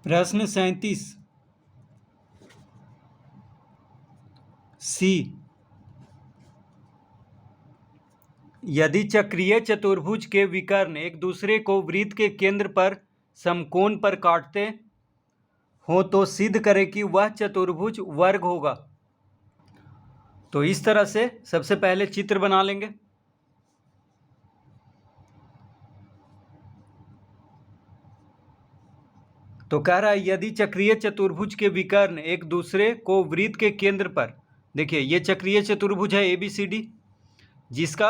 प्रश्न 37 सी। यदि चक्रीय चतुर्भुज के विकर्ण एक दूसरे को वृत्त के केंद्र पर समकोण पर काटते हो तो सिद्ध करें कि वह चतुर्भुज वर्ग होगा। तो इस तरह से सबसे पहले चित्र बना लेंगे। तो कह रहा है यदि चक्रीय चतुर्भुज के विकर्ण एक दूसरे को वृत्त के केंद्र पर, देखिए ये चक्रीय चतुर्भुज है ABCD, जिसका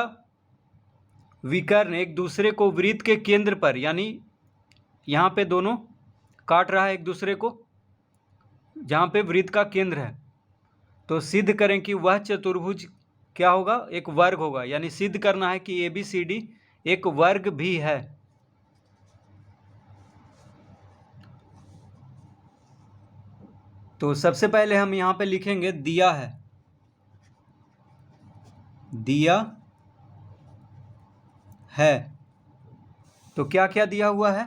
विकर्ण एक दूसरे को वृत्त के केंद्र पर, यानी यहाँ पे दोनों काट रहा है एक दूसरे को जहाँ पे वृत्त का केंद्र है, तो सिद्ध करें कि वह चतुर्भुज क्या होगा, एक वर्ग होगा। यानी सिद्ध करना है कि ABCD एक वर्ग भी है। तो सबसे पहले हम यहाँ पे लिखेंगे दिया है, दिया है। तो क्या क्या दिया हुआ है,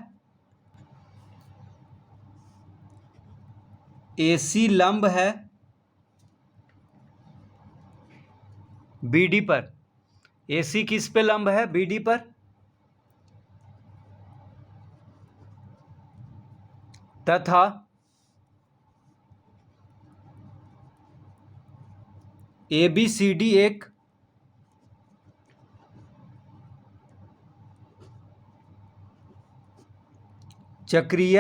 AC लंब है BD पर। AC किस पे लंब है, BD पर। तथा ABCD एक चक्रीय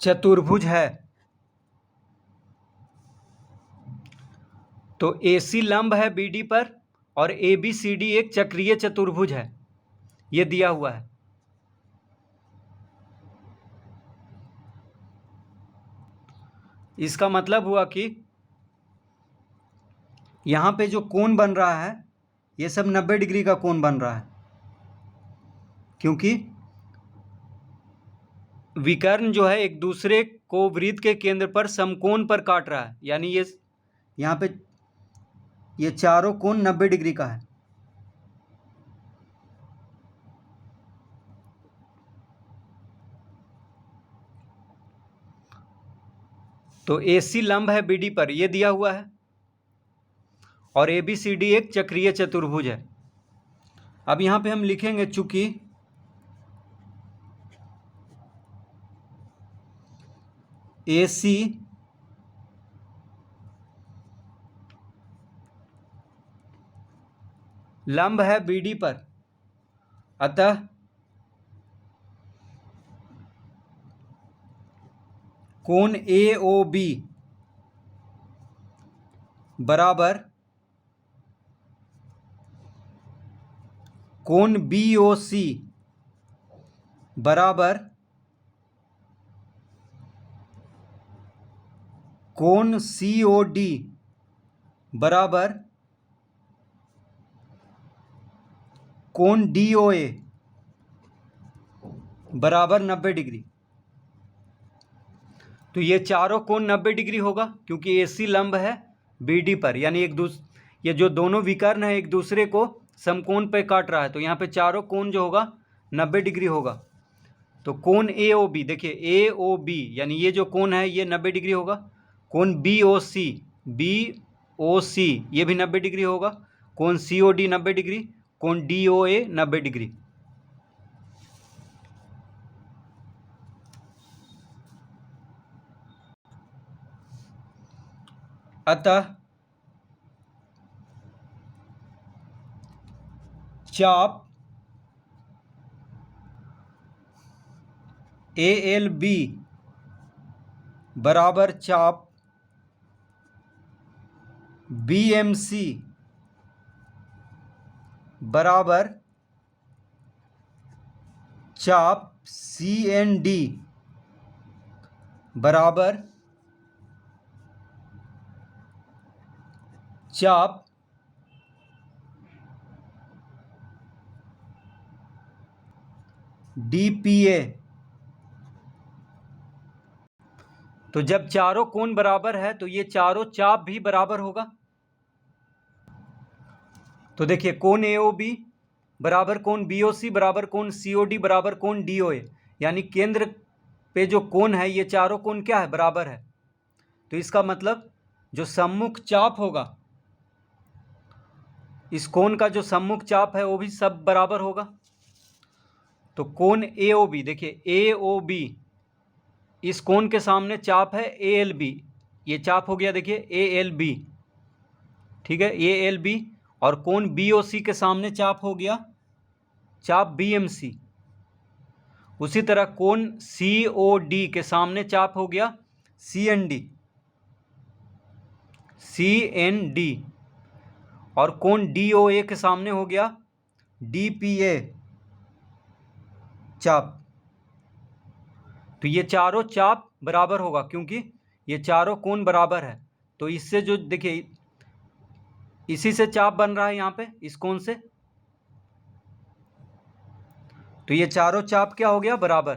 चतुर्भुज है। तो AC लंब है BD पर और ABCD एक चक्रीय चतुर्भुज है, ये दिया हुआ है। इसका मतलब हुआ कि यहाँ पे जो कोण बन रहा है ये सब 90 डिग्री का कोण बन रहा है, क्योंकि विकर्ण जो है एक दूसरे को वृत्त के केंद्र पर समकोण पर काट रहा है। यानी ये यहाँ पे ये चारों कोण 90 डिग्री का है। तो AC लंब है BD पर, ये दिया हुआ है, और ABCD एक चक्रीय चतुर्भुज है। अब यहाँ पे हम लिखेंगे चूंकि AC लंब है BD पर, अतः कोण AOB बराबर कोण BOC बराबर कोण COD बराबर कोण DOA बराबर 90 डिग्री। तो ये चारों कोण 90 डिग्री होगा, क्योंकि AC लंब है BD पर, यानी ये जो दोनों विकर्ण है एक दूसरे को समकोण पे काट रहा है, तो यहाँ पे चारों कोण जो होगा 90 डिग्री होगा। तो कोण AOB, देखिए AOB यानी ये जो कोण है ये 90 डिग्री होगा। कोण BOC ये भी 90 डिग्री होगा। कोण COD 90 डिग्री, कोण DOA 90 डिग्री। अतः चाप ALB बराबर चाप BMC बराबर चाप CND बराबर चाप DPA। तो जब चारों कोण बराबर है तो ये चारों चाप भी बराबर होगा। तो देखिए कोण AOB बराबर कोण BOC बराबर कोण COD बराबर कोण DOA, यानी केंद्र पे जो कोण है ये चारों कोण क्या है, बराबर है। तो इसका मतलब जो सम्मुख चाप होगा, इस कोण का जो सम्मुख चाप है वो भी सब बराबर होगा। तो कोण AOB, देखिए AOB इस कोण के सामने चाप है ALB, ये चाप हो गया देखिए ALB, ठीक है, ALB। और कोण BOC के सामने चाप हो गया चाप BMC। उसी तरह कोण COD के सामने चाप हो गया CND। और कोण DOA के सामने हो गया DPA चाप। तो ये चारों चाप बराबर होगा क्योंकि ये चारों कोण बराबर है। तो इससे जो देखिए इसी से चाप बन रहा है यहाँ पे इस कोण से, तो ये चारों चाप क्या हो गया, बराबर।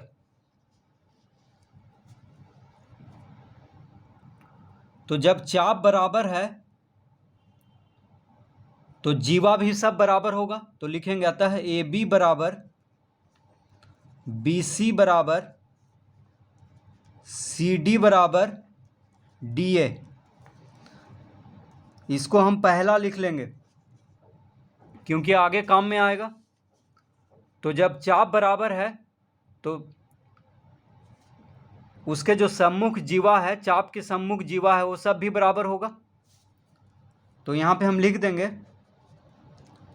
तो जब चाप बराबर है तो जीवा भी सब बराबर होगा। तो लिखेंगे अतः AB बराबर BC बराबर CD बराबर DA। इसको हम पहला लिख लेंगे क्योंकि आगे काम में आएगा। तो जब चाप बराबर है तो उसके जो सम्मुख जीवा है, चाप के सम्मुख जीवा है, वो सब भी बराबर होगा। तो यहाँ पे हम लिख देंगे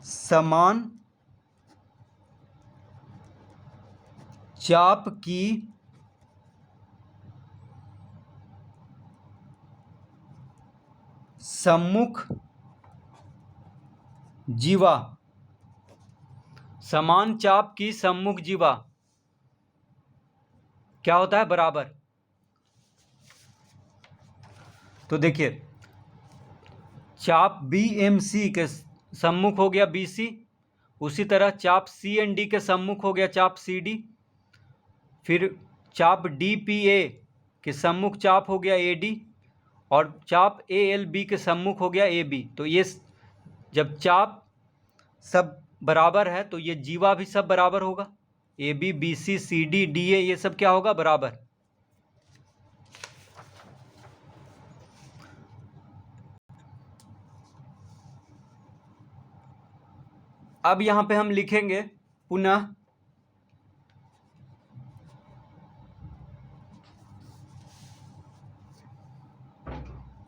समान चाप की सम्मुख जीवा, समान चाप की सम्मुख जीवा क्या होता है, बराबर। तो देखिए चाप BMC के सम्मुख हो गया BC, उसी तरह चाप CND के सम्मुख हो गया चाप CD, फिर चाप DPA के सम्मुख चाप हो गया AD, और चाप ALB के सम्मुख हो गया AB। तो ये जब चाप सब बराबर है तो ये जीवा भी सब बराबर होगा, AB BC CD DA ये सब क्या होगा, बराबर। अब यहाँ पे हम लिखेंगे पुनः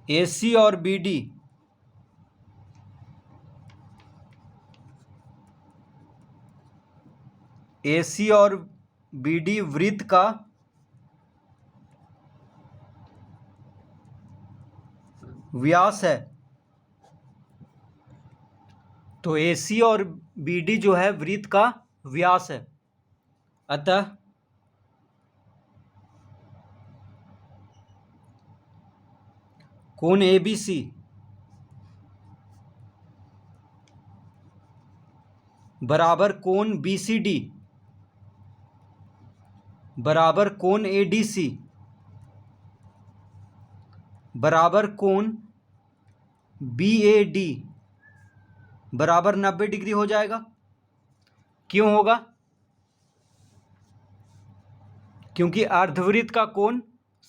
AC और BD AC और BD वृत्त का व्यास है। तो AC और BD जो है वृत्त का व्यास है। अतः कोण ABC बराबर कोण BCD बराबर कोण ADC बराबर कोण BAD बराबर 90 डिग्री हो जाएगा। क्यों होगा? क्योंकि अर्धवृत्त का कोण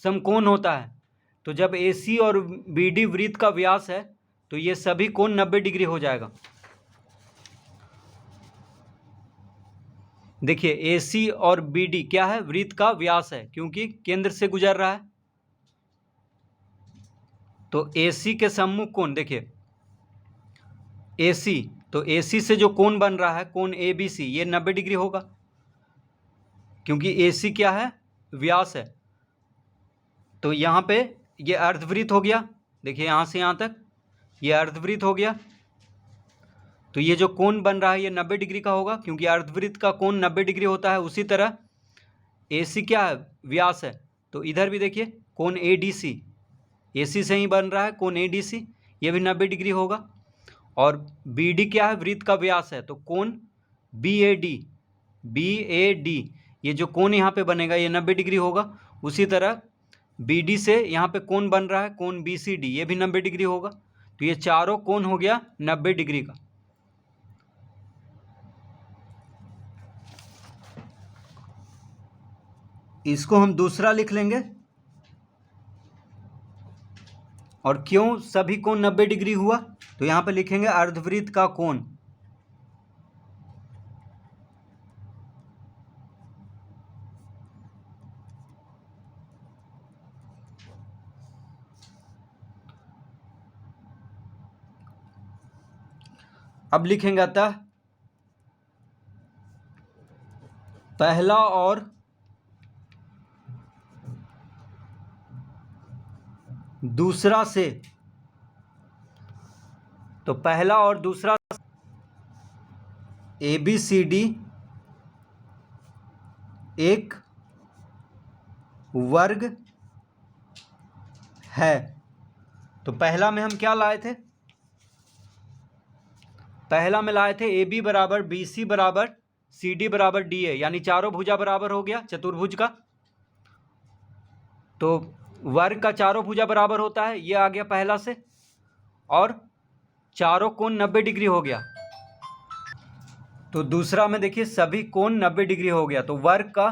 समकोण होता है। तो जब AC और BD वृत्त का व्यास है तो ये सभी कोण 90 डिग्री हो जाएगा। देखिए AC और BD क्या है, वृत्त का व्यास है क्योंकि केंद्र से गुजर रहा है। तो AC के सम्मुख कोण देखिए AC, तो AC से जो कोण बन रहा है कोण ABC ये 90 डिग्री होगा क्योंकि AC क्या है, व्यास है। तो यहाँ पे ये अर्धवृत्त हो गया, देखिए यहाँ से यहाँ तक ये अर्धवृत्त हो गया। तो ये जो कोण बन रहा है ये 90 डिग्री का होगा क्योंकि अर्धवृत्त का कोण 90 डिग्री होता है। उसी तरह AC क्या है, व्यास है। तो इधर भी देखिए कोण ADC, AC से ही बन रहा है कोण ADC, ये भी 90 डिग्री होगा। और BD क्या है, वृत्त का व्यास है। तो कोण BAD ये जो कोण यहाँ पे बनेगा ये 90 डिग्री होगा। उसी तरह BD से यहाँ पे कोण बन रहा है कोण BCD, ये भी 90 डिग्री होगा। तो ये चारों कोण हो गया 90 डिग्री का। इसको हम दूसरा लिख लेंगे। और क्यों सभी कोण 90 डिग्री हुआ, तो यहाँ पे लिखेंगे अर्धवृत्त का कोण। अब लिखेंगे अतः पहला और दूसरा से, तो पहला और दूसरा ABCD एक वर्ग है। तो पहला में हम क्या लाए थे, पहला में लाए थे AB बराबर BC बराबर CD बराबर DA, यानी चारों भुजा बराबर हो गया चतुर्भुज का। तो वर्ग का चारों भुजा बराबर होता है, ये आ गया पहला से, और चारों कोण 90 डिग्री हो गया। तो दूसरा में देखिए सभी कोण 90 डिग्री हो गया, तो वर्ग का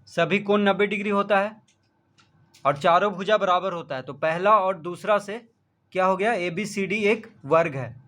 सभी कोण 90 डिग्री होता है और चारों भुजा बराबर होता है। तो पहला और दूसरा से क्या हो गया, ABCD एक वर्ग है।